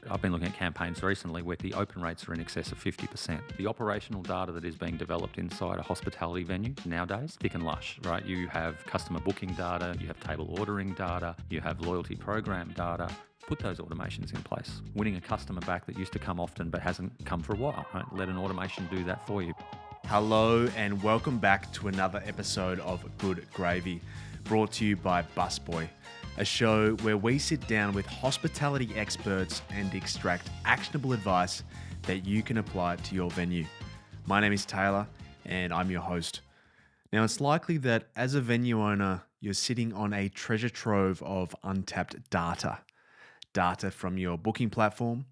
I've been looking at campaigns recently where the open rates are in excess of 50%. The operational data that is being developed inside a hospitality venue nowadays, thick and lush, right? You have customer booking data, you have table ordering data, you have loyalty program data. Put those automations in place. Winning a customer back that used to come often but hasn't come for a while, right? Let an automation do that for you. Hello and welcome back to another episode of Good Gravy, brought to you by Busboy, a show where we sit down with hospitality experts and extract actionable advice that you can apply to your venue. My name is Taylor and I'm your host. Now, it's likely that as a venue owner, you're sitting on a treasure trove of untapped data. Data from your booking platform,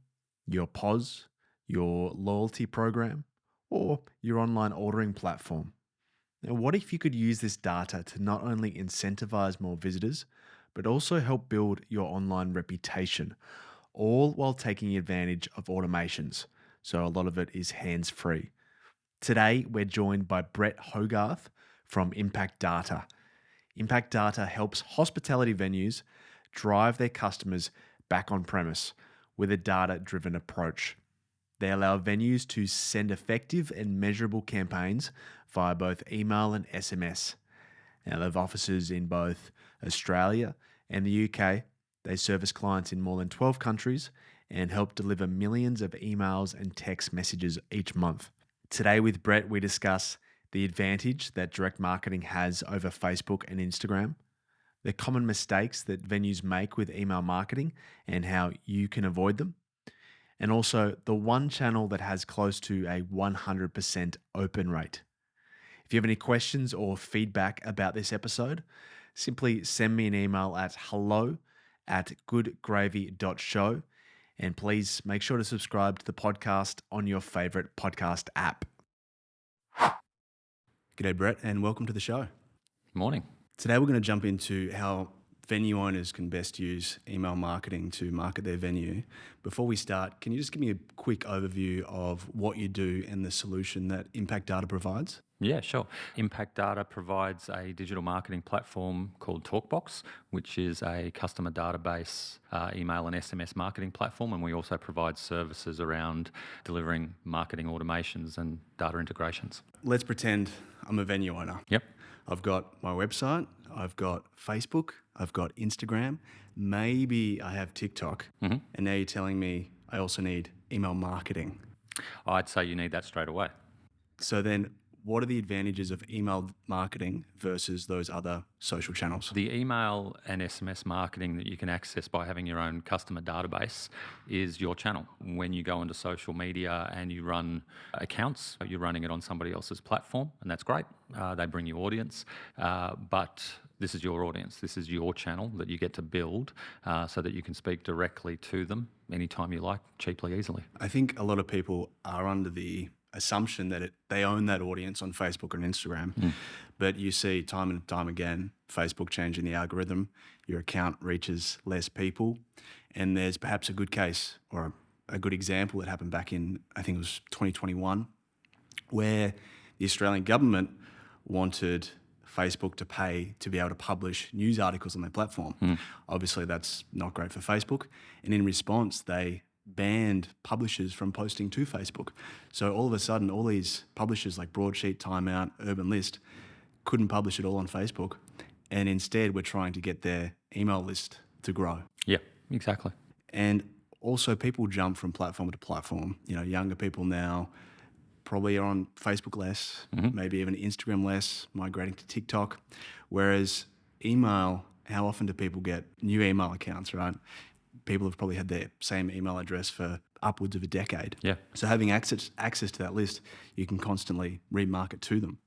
your POS, your loyalty program, or your online ordering platform. Now, what if you could use this data to not only incentivize more visitors, but also help build your online reputation, all while taking advantage of automations? So a lot of it is hands-free. Today, we're joined by Brett Hogarth from Impact Data. Impact Data helps hospitality venues drive their customers back on premise with a data-driven approach. They allow venues to send effective and measurable campaigns via both email and SMS. Now, they have offices in both Australia and the UK. They service clients in more than 12 countries and help deliver millions of emails and text messages each month. Today with Brett, we discuss the advantage that direct marketing has over Facebook and Instagram, the common mistakes that venues make with email marketing and how you can avoid them, and also the one channel that has close to a 100% open rate. If you have any questions or feedback about this episode, simply send me an email at hello@goodgravy.show, and please make sure to subscribe to the podcast on your favorite podcast app. G'day, Brett, and welcome to the show. Morning. Today we're going to jump into how venue owners can best use email marketing to market their venue. Before we start, can you just give me a quick overview of what you do and the solution that Impact Data provides? Yeah, sure. Impact Data provides a digital marketing platform called TalkBox, which is a customer database, email and SMS marketing platform. And we also provide services around delivering marketing automations and data integrations. Let's pretend I'm a venue owner. Yep. I've got my website, I've got Facebook, I've got Instagram, maybe I have TikTok, and now you're telling me I also need email marketing. I'd say you need that straight away. So then what are the advantages of email marketing versus those other social channels? The email and SMS marketing that you can access by having your own customer database is your channel. When you go into social media and you run accounts, you're running it on somebody else's platform, and that's great. They bring you audience, but this is your audience. This is your channel that you get to build so that you can speak directly to them anytime you like, cheaply, easily. I think a lot of people are under the assumption that they own that audience on Facebook and Instagram, but you see time and time again, Facebook changing the algorithm, your account reaches less people, and there's perhaps a good case or a good example that happened back in, I think it was 2021, where the Australian government wanted Facebook to pay to be able to publish news articles on their platform. Obviously, that's not great for Facebook, and in response, they banned publishers from posting to Facebook. So all of a sudden, all these publishers like Broadsheet, Time Out, Urban List couldn't publish it all on Facebook. And instead, we're trying to get their email list to grow. Yeah, exactly. And also people jump from platform to platform. You know, younger people now probably are on Facebook less, maybe even Instagram less, migrating to TikTok. Whereas email, how often do people get new email accounts, right? People have probably had their same email address for upwards of a decade. Yeah. So having access to that list, you can constantly remarket to them.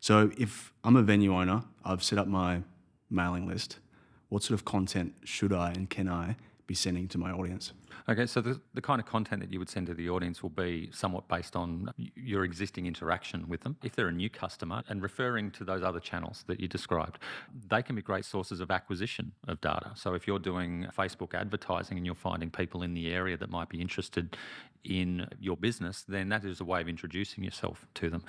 So if I'm a venue owner, I've set up my mailing list, what sort of content should I and can I be sending to my audience? Okay, so the kind of content that you would send to the audience will be somewhat based on your existing interaction with them. If they're a new customer and referring to those other channels that you described, they can be great sources of acquisition of data. So if you're doing Facebook advertising and you're finding people in the area that might be interested in your business, then that is a way of introducing yourself to them.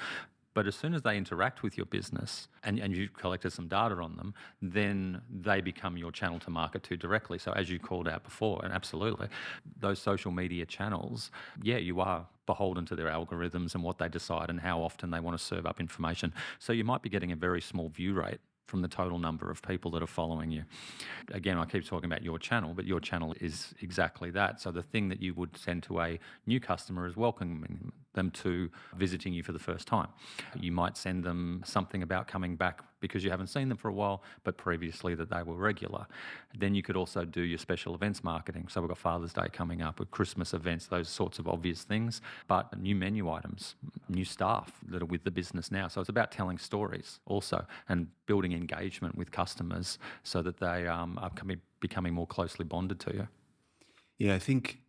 But as soon as they interact with your business and you've collected some data on them, then they become your channel to market to directly. So as you called out before, and absolutely, those social media channels, yeah, you are beholden to their algorithms and what they decide and how often they want to serve up information. So you might be getting a very small view rate from the total number of people that are following you. Again, I keep talking about your channel, but your channel is exactly that. So the thing that you would send to a new customer is welcoming them to visiting you for the first time. You might send them something about coming back because you haven't seen them for a while, but previously that they were regular. Then you could also do your special events marketing. So we've got Father's Day coming up, with Christmas events, those sorts of obvious things, but new menu items, new staff that are with the business now. So it's about telling stories also and building engagement with customers so that they are becoming more closely bonded to you. Yeah, I think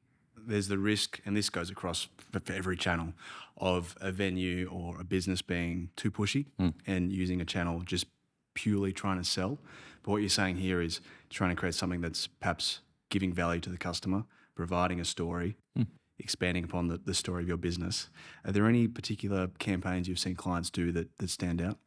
there's the risk, and this goes across for every channel, of a venue or a business being too pushy and using a channel just purely trying to sell. But what you're saying here is trying to create something that's perhaps giving value to the customer, providing a story, expanding upon the story of your business. Are there any particular campaigns you've seen clients do that stand out?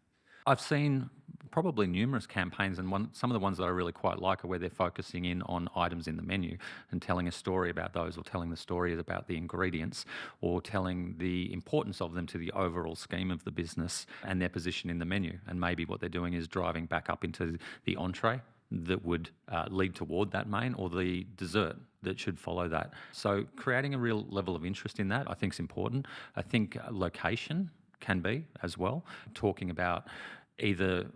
I've seen probably numerous campaigns, and some of the ones that I really quite like are where they're focusing in on items in the menu and telling a story about those, or telling the story about the ingredients, or telling the importance of them to the overall scheme of the business and their position in the menu. And maybe what they're doing is driving back up into the entree that would lead toward that main, or the dessert that should follow that. So creating a real level of interest in that, I think, is important. I think location can be as well, talking about either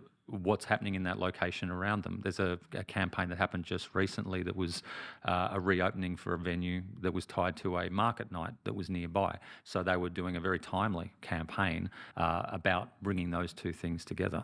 what's happening in that location around them. There's a campaign that happened just recently that was a reopening for a venue that was tied to a market night that was nearby. So they were doing a very timely campaign about bringing those two things together.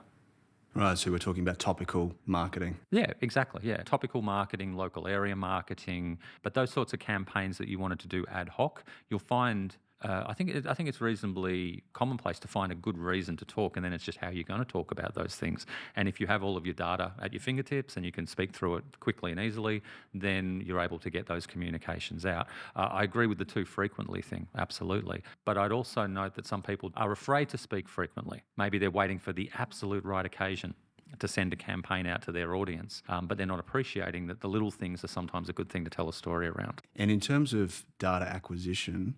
Right, so we're talking about topical marketing. Yeah, exactly. Yeah, topical marketing, local area marketing, but those sorts of campaigns that you wanted to do ad hoc, you'll find. I think it's reasonably commonplace to find a good reason to talk, and then it's just how you're going to talk about those things. And if you have all of your data at your fingertips and you can speak through it quickly and easily, then you're able to get those communications out. I agree with the too frequently thing, absolutely. But I'd also note that some people are afraid to speak frequently. Maybe they're waiting for the absolute right occasion to send a campaign out to their audience, but they're not appreciating that the little things are sometimes a good thing to tell a story around. And in terms of data acquisition,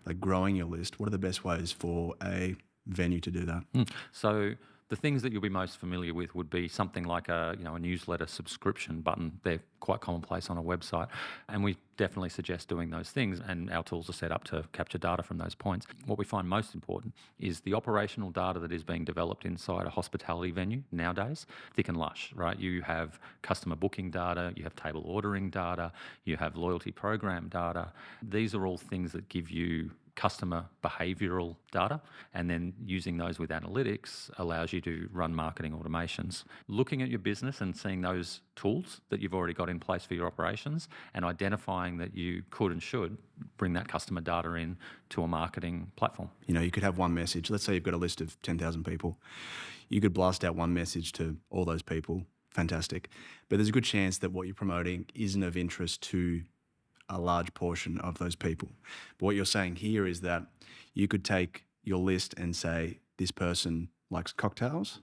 like growing your list, what are the best ways for a venue to do that? So the things that you'll be most familiar with would be something like a newsletter subscription button. They're quite commonplace on a website, and we definitely suggest doing those things, and our tools are set up to capture data from those points. What we find most important is the operational data that is being developed inside a hospitality venue nowadays, thick and lush, right? You have customer booking data, you have table ordering data, you have loyalty program data. These are all things that give you customer behavioural data, and then using those with analytics allows you to run marketing automations. Looking at your business and seeing those tools that you've already got in place for your operations and identifying that you could and should bring that customer data in to a marketing platform. You know, you could have one message. Let's say you've got a list of 10,000 people. You could blast out one message to all those people. Fantastic. But there's a good chance that what you're promoting isn't of interest to a large portion of those people. But what you're saying here is that you could take your list and say, this person likes cocktails,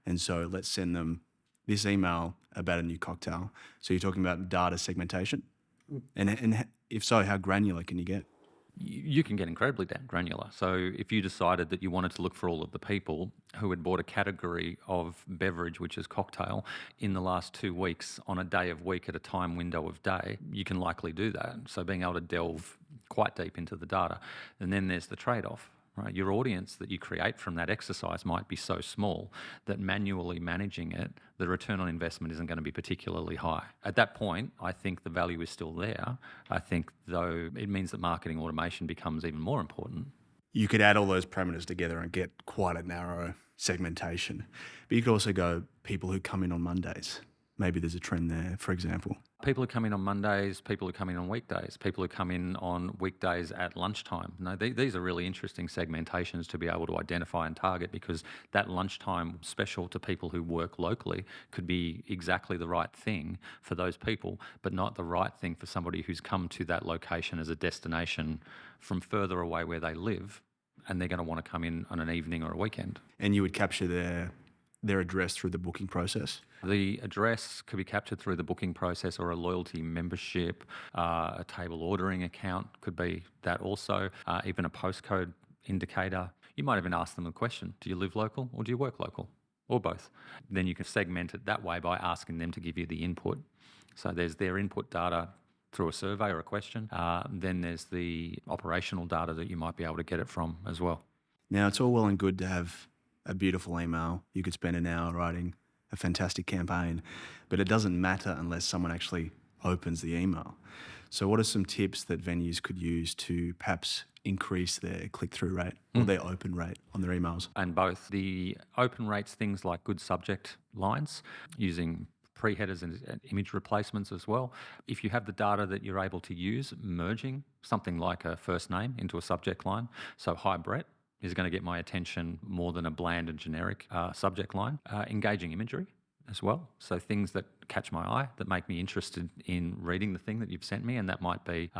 and so let's send them this email about a new cocktail. So you're talking about data segmentation? And if so, how granular can you get? You can get incredibly granular. So if you decided that you wanted to look for all of the people who had bought a category of beverage, which is cocktail, in the last 2 weeks on a day of week at a time window of day, you can likely do that. So being able to delve quite deep into the data. And then there's the trade-off. Right? Your audience that you create from that exercise might be so small that manually managing it, the return on investment isn't going to be particularly high. At that point, I think the value is still there. I think, though, it means that marketing automation becomes even more important. You could add all those parameters together and get quite a narrow segmentation. But you could also go people who come in on Mondays. Maybe there's a trend there, for example. People who come in on Mondays, people who come in on weekdays, people who come in on weekdays at lunchtime. No, these are really interesting segmentations to be able to identify and target, because that lunchtime special to people who work locally could be exactly the right thing for those people, but not the right thing for somebody who's come to that location as a destination from further away where they live and they're going to want to come in on an evening or a weekend. And you would capture their address through the booking process? The address could be captured through the booking process or a loyalty membership, a table ordering account could be that also, even a postcode indicator. You might even ask them a question: do you live local or do you work local? Or both. Then you can segment it that way by asking them to give you the input. So there's their input data through a survey or a question. Then there's the operational data that you might be able to get it from as well. Now, it's all well and good to have a beautiful email. You could spend an hour writing a fantastic campaign, but it doesn't matter unless someone actually opens the email. So what are some tips that venues could use to perhaps increase their click-through rate or their open rate on their emails? And both the open rates, things like good subject lines, using pre-headers and image replacements as well. If you have the data that you're able to use, merging something like a first name into a subject line. So, hi Brett is going to get my attention more than a bland and generic subject line. Engaging imagery as well. So things that catch my eye, that make me interested in reading the thing that you've sent me, and that might be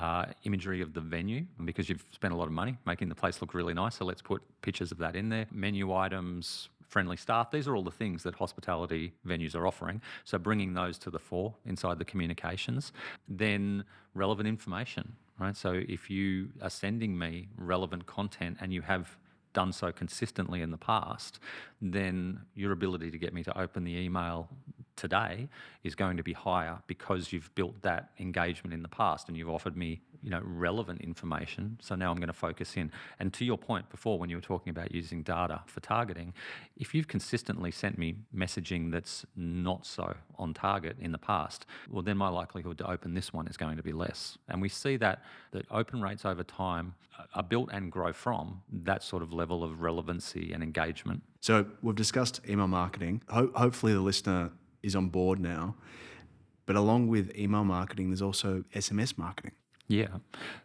imagery of the venue, because you've spent a lot of money making the place look really nice, so let's put pictures of that in there. Menu items, friendly staff, these are all the things that hospitality venues are offering. So bringing those to the fore inside the communications. Then relevant information, right? So if you are sending me relevant content and you have done so consistently in the past, then your ability to get me to open the email today is going to be higher, because you've built that engagement in the past and you've offered me, relevant information. So now I'm going to focus in. And to your point before, when you were talking about using data for targeting, if you've consistently sent me messaging that's not so on target in the past, well, then my likelihood to open this one is going to be less. And we see that open rates over time are built and grow from that sort of level of relevancy and engagement. So we've discussed email marketing. Hopefully the listener is on board now. But along with email marketing, there's also SMS marketing. Yeah.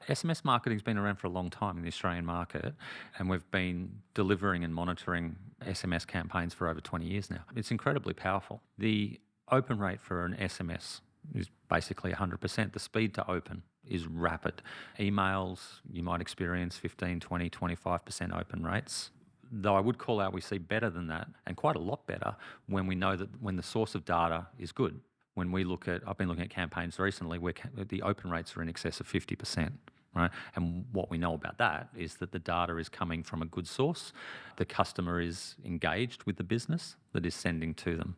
SMS marketing's been around for a long time in the Australian market, and we've been delivering and monitoring SMS campaigns for over 20 years now. It's incredibly powerful. The open rate for an SMS is basically 100%. The speed to open is rapid. Emails, you might experience 15, 20, 25% open rates. Though I would call out we see better than that, and quite a lot better, when we know that when the source of data is good. When we look at, I've been looking at campaigns recently where the open rates are in excess of 50%, right? And what we know about that is that the data is coming from a good source. The customer is engaged with the business that is sending to them.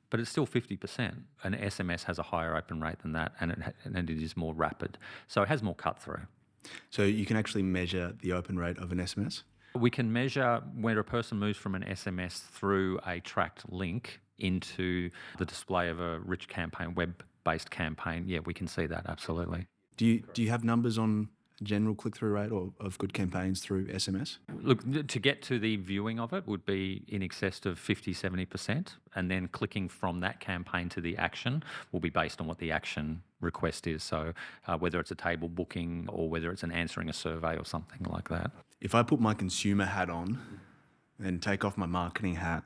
But it's still 50%. An SMS has a higher open rate than that, and it is more rapid. So it has more cut through. So you can actually measure the open rate of an SMS? We can measure where a person moves from an SMS through a tracked link into the display of a rich campaign, web-based campaign. Yeah, we can see that, absolutely. Do you have numbers on general click-through rate or of good campaigns through SMS? Look, to get to the viewing of it would be in excess of 50, 70%, and then clicking from that campaign to the action will be based on what the action request is. So whether it's a table booking or whether it's an answering a survey or something like that. If I put my consumer hat on and take off my marketing hat,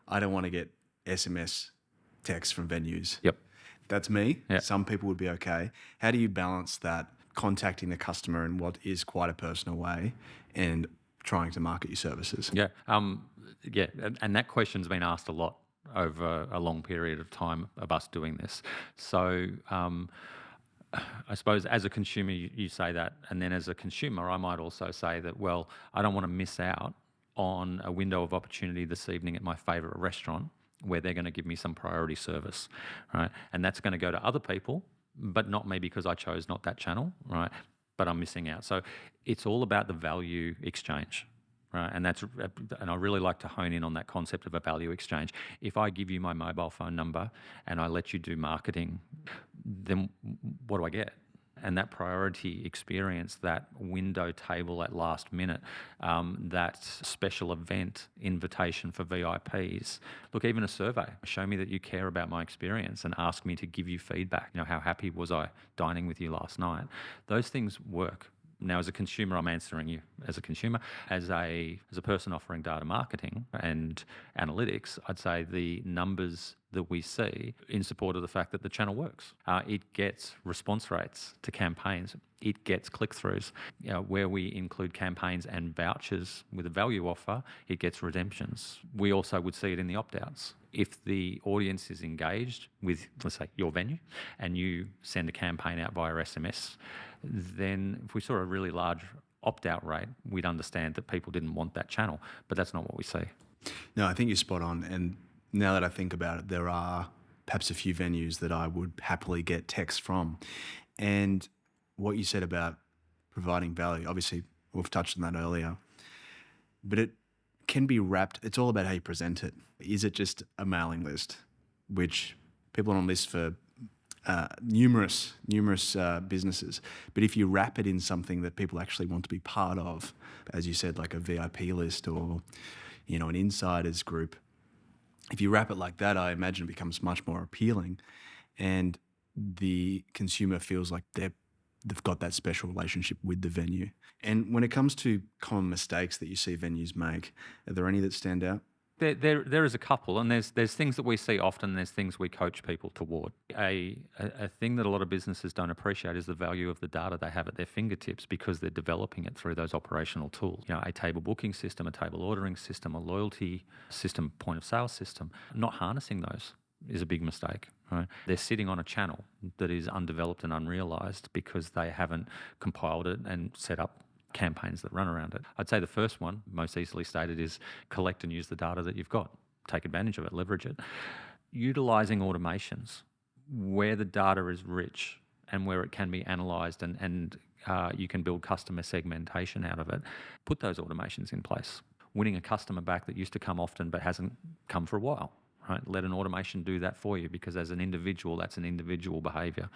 I don't want to get SMS texts from venues. Yep. That's me. Yep. Some people would be okay. How do you balance that, contacting the customer in what is quite a personal way and trying to market your services? Yeah. And that question's been asked a lot over a long period of time of us doing this. So I suppose as a consumer, you say that, and then as a consumer, I might also say that, well, I don't want to miss out on a window of opportunity this evening at my favourite restaurant where they're going to give me some priority service, right? And that's going to go to other people, but not me, because I chose not that channel, right? But I'm missing out. So it's all about the value exchange, right? And I really like to hone in on that concept of a value exchange. If I give you my mobile phone number and I let you do marketing, then what do I get? And that priority experience, that window table at last minute, that special event invitation for VIPs. Look, even a survey. Show me that you care about my experience and ask me to give you feedback. How happy was I dining with you last night? Those things work. Now, as a consumer, I'm answering you as a consumer. As a person offering data marketing and analytics, I'd say the numbers that we see in support of the fact that the channel works. It gets response rates to campaigns. It gets click-throughs. Where we include campaigns and vouchers with a value offer, it gets redemptions. We also would see it in the opt-outs. If the audience is engaged with, let's say, your venue, and you send a campaign out via SMS, then if we saw a really large opt-out rate, we'd understand that people didn't want that channel. But that's not what we see. No, I think you're spot on. And now that I think about it, there are perhaps a few venues that I would happily get texts from. And what you said about providing value, obviously we've touched on that earlier, but it can be wrapped, it's all about how you present it. Is it just a mailing list, which people are on lists for numerous businesses, but if you wrap it in something that people actually want to be part of, as you said, like a VIP list or, an insiders group, if you wrap it like that, I imagine it becomes much more appealing, and the consumer feels like they've got that special relationship with the venue. And when it comes to common mistakes that you see venues make, are there any that stand out? There is a couple, and there's things that we see often, and there's things we coach people toward. A thing that a lot of businesses don't appreciate is the value of the data they have at their fingertips because they're developing it through those operational tools. A table booking system, a table ordering system, a loyalty system, point of sale system. Not harnessing those is a big mistake. Right? They're sitting on a channel that is undeveloped and unrealized because they haven't compiled it and set up campaigns that run around it. I'd say the first one, most easily stated, is collect and use the data that you've got. Take advantage of it, leverage it. Utilizing automations where the data is rich and where it can be analysed and you can build customer segmentation out of it. Put those automations in place. Winning a customer back that used to come often but hasn't come for a while. Right? Let an automation do that for you because as an individual, that's an individual behaviour.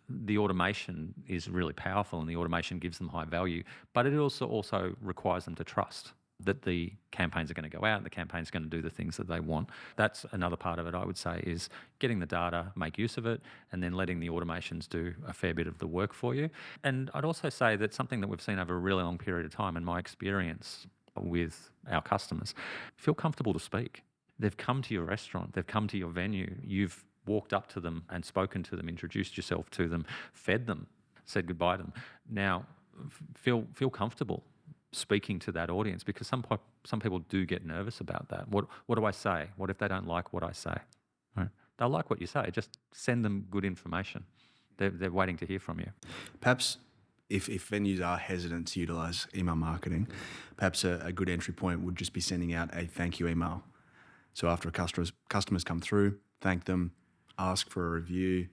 The automation is really powerful and the automation gives them high value, but it also requires them to trust that the campaigns are going to go out and the campaign's going to do the things that they want. That's another part of it, I would say, is getting the data, make use of it, and then letting the automations do a fair bit of the work for you. And I'd also say that something that we've seen over a really long period of time, in my experience with our customers, feel comfortable to speak. They've come to your restaurant, they've come to your venue, you've walked up to them and spoken to them, introduced yourself to them, fed them, said goodbye to them. Now, feel comfortable speaking to that audience because some people do get nervous about that. What do I say? What if they don't like what I say? Right? They'll like what you say. Just send them good information. They're waiting to hear from you. Perhaps if venues are hesitant to utilise email marketing, perhaps a good entry point would just be sending out a thank you email. So after customers come through, thank them, ask for a review,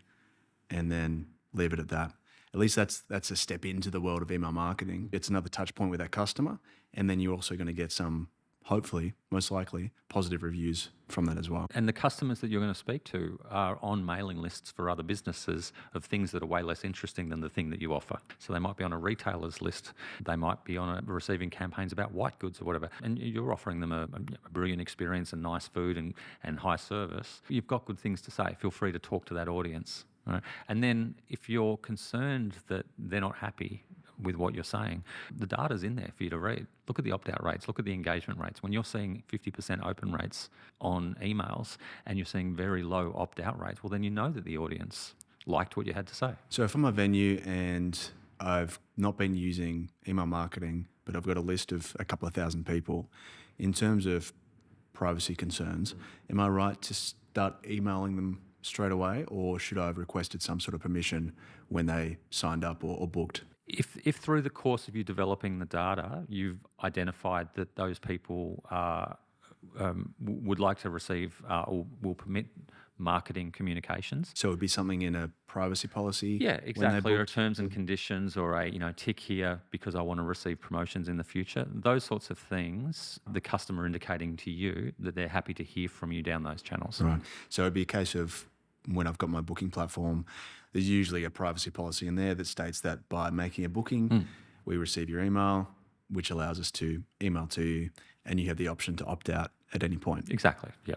and then leave it at that. At least that's a step into the world of email marketing. It's another touch point with that customer, and then you're also going to get some, hopefully, most likely, positive reviews from that as well. And the customers that you're going to speak to are on mailing lists for other businesses of things that are way less interesting than the thing that you offer. So they might be on a retailer's list. They might be on receiving campaigns about white goods or whatever. And you're offering them a brilliant experience and nice food and high service. You've got good things to say. Feel free to talk to that audience. Right? And then if you're concerned that they're not happy with what you're saying, the data's in there for you to read. Look at the opt-out rates, look at the engagement rates. When you're seeing 50% open rates on emails and you're seeing very low opt-out rates, well, then you know that the audience liked what you had to say. So if I'm a venue and I've not been using email marketing, but I've got a list of a couple of thousand people, in terms of privacy concerns, am I right to start emailing them straight away, or should I have requested some sort of permission when they signed up or booked? If through the course of you developing the data, you've identified that those people would like to receive or will permit marketing communications. So it would be something in a privacy policy? Yeah, exactly, or terms and conditions, or a tick here because I want to receive promotions in the future. Those sorts of things, the customer indicating to you that they're happy to hear from you down those channels. Right. So it'd be a case of when I've got my booking platform, there's usually a privacy policy in there that states that by making a booking, we receive your email, which allows us to email to you, and you have the option to opt out at any point. Exactly, yeah.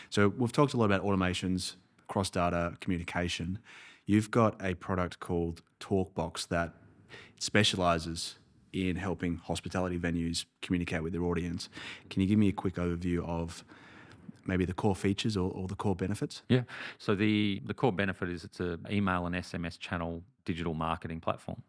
So we've talked a lot about automations, cross-data communication. You've got a product called TalkBox that It specializes in helping hospitality venues communicate with their audience. Can you give me a quick overview of maybe the core features or the core benefits? Yeah. So the core benefit is it's an email and SMS channel digital marketing platform.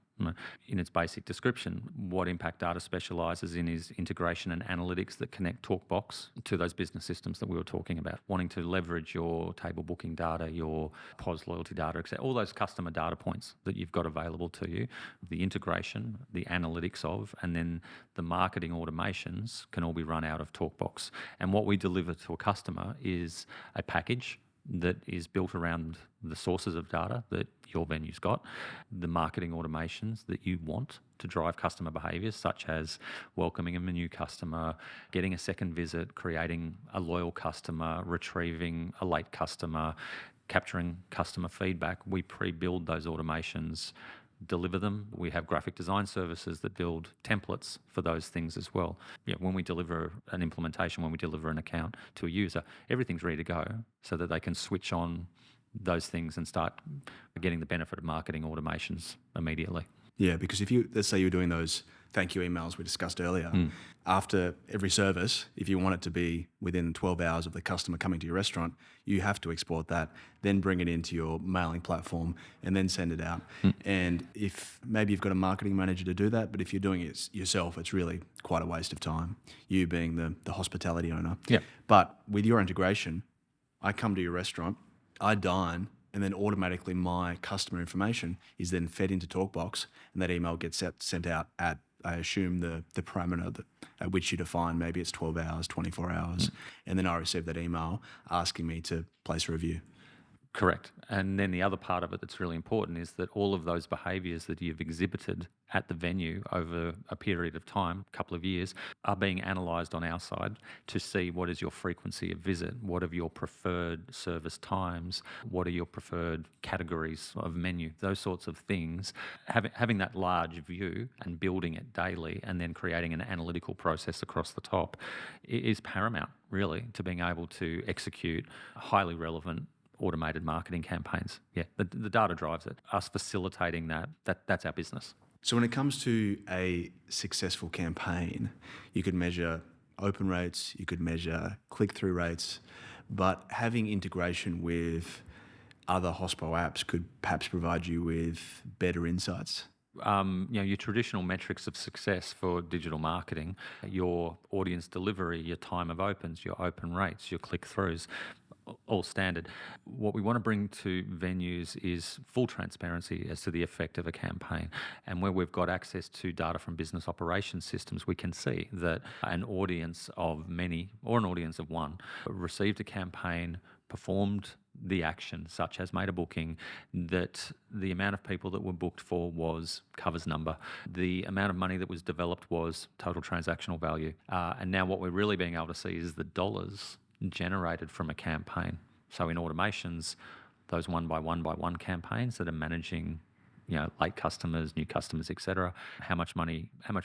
In its basic description, what Impact Data specialises in is integration and analytics that connect TalkBox to those business systems that we were talking about. Wanting to leverage your table booking data, your POS loyalty data, etc., all those customer data points that you've got available to you, the integration, the analytics of, and then the marketing automations can all be run out of TalkBox. And what we deliver to a customer is a package that is built around the sources of data that your venue's got, the marketing automations that you want to drive customer behaviours, such as welcoming a new customer, getting a second visit, creating a loyal customer, retrieving a late customer, capturing customer feedback. We pre-build those automations, deliver them. We have graphic design services that build templates for those things as well. When we deliver an implementation, when we deliver an account to a user, everything's ready to go so that they can switch on those things and start getting the benefit of marketing automations immediately. Yeah, because let's say you're doing those thank you emails we discussed earlier, after every service, if you want it to be within 12 hours of the customer coming to your restaurant, you have to export that, then bring it into your mailing platform and then send it out. And if maybe you've got a marketing manager to do that, but if you're doing it yourself, it's really quite a waste of time, you being the hospitality owner. Yeah. But with your integration, I come to your restaurant, I dine, and then automatically my customer information is then fed into TalkBox, and that email gets sent out at, I assume, the parameter at which you define. Maybe it's 12 hours, 24 hours, and then I receive that email asking me to place a review. Correct. And then the other part of it that's really important is that all of those behaviours that you've exhibited at the venue over a period of time, a couple of years, are being analysed on our side to see what is your frequency of visit, what are your preferred service times, what are your preferred categories of menu, those sorts of things. Having that large view and building it daily and then creating an analytical process across the top is paramount, really, to being able to execute highly relevant automated marketing campaigns. Yeah, the data drives it. Us facilitating that's our business. So when it comes to a successful campaign, you could measure open rates, you could measure click-through rates, but having integration with other hospo apps could perhaps provide you with better insights. Your traditional metrics of success for digital marketing, your audience delivery, your time of opens, your open rates, your click-throughs, all standard. What we want to bring to venues is full transparency as to the effect of a campaign. And where we've got access to data from business operations systems, we can see that an audience of many or an audience of one received a campaign, performed the action, such as made a booking, that the amount of people that were booked for was covers number. The amount of money that was developed was total transactional value. And now what we're really being able to see is the dollars generated from a campaign. So in automations, those one by one campaigns that are managing, late customers, new customers, etc., how much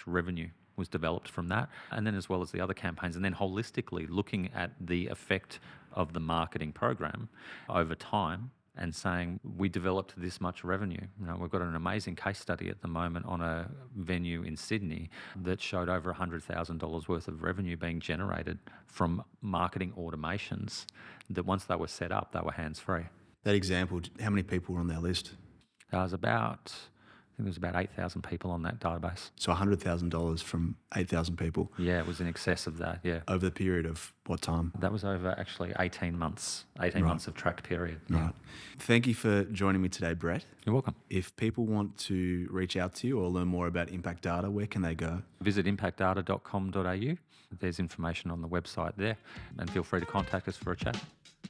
revenue was developed from that, and then as well as the other campaigns, and then holistically looking at the effect of the marketing program over time and saying, we developed this much revenue. We've got an amazing case study at the moment on a venue in Sydney that showed over $100,000 worth of revenue being generated from marketing automations that once they were set up, they were hands-free. That example, how many people were on their list? There was about 8,000 people on that database. So $100,000 from 8,000 people. Yeah, it was in excess of that, yeah. Over the period of what time? That was over actually 18 months, 18 months of tracked period. Right. Yeah. Thank you for joining me today, Brett. You're welcome. If people want to reach out to you or learn more about Impact Data, where can they go? Visit impactdata.com.au. There's information on the website there, and feel free to contact us for a chat.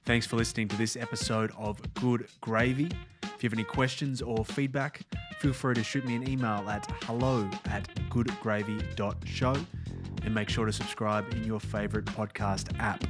Thanks for listening to this episode of Good Gravy. If you have any questions or feedback, feel free to shoot me an email at hello@goodgravy.show, and make sure to subscribe in your favourite podcast app.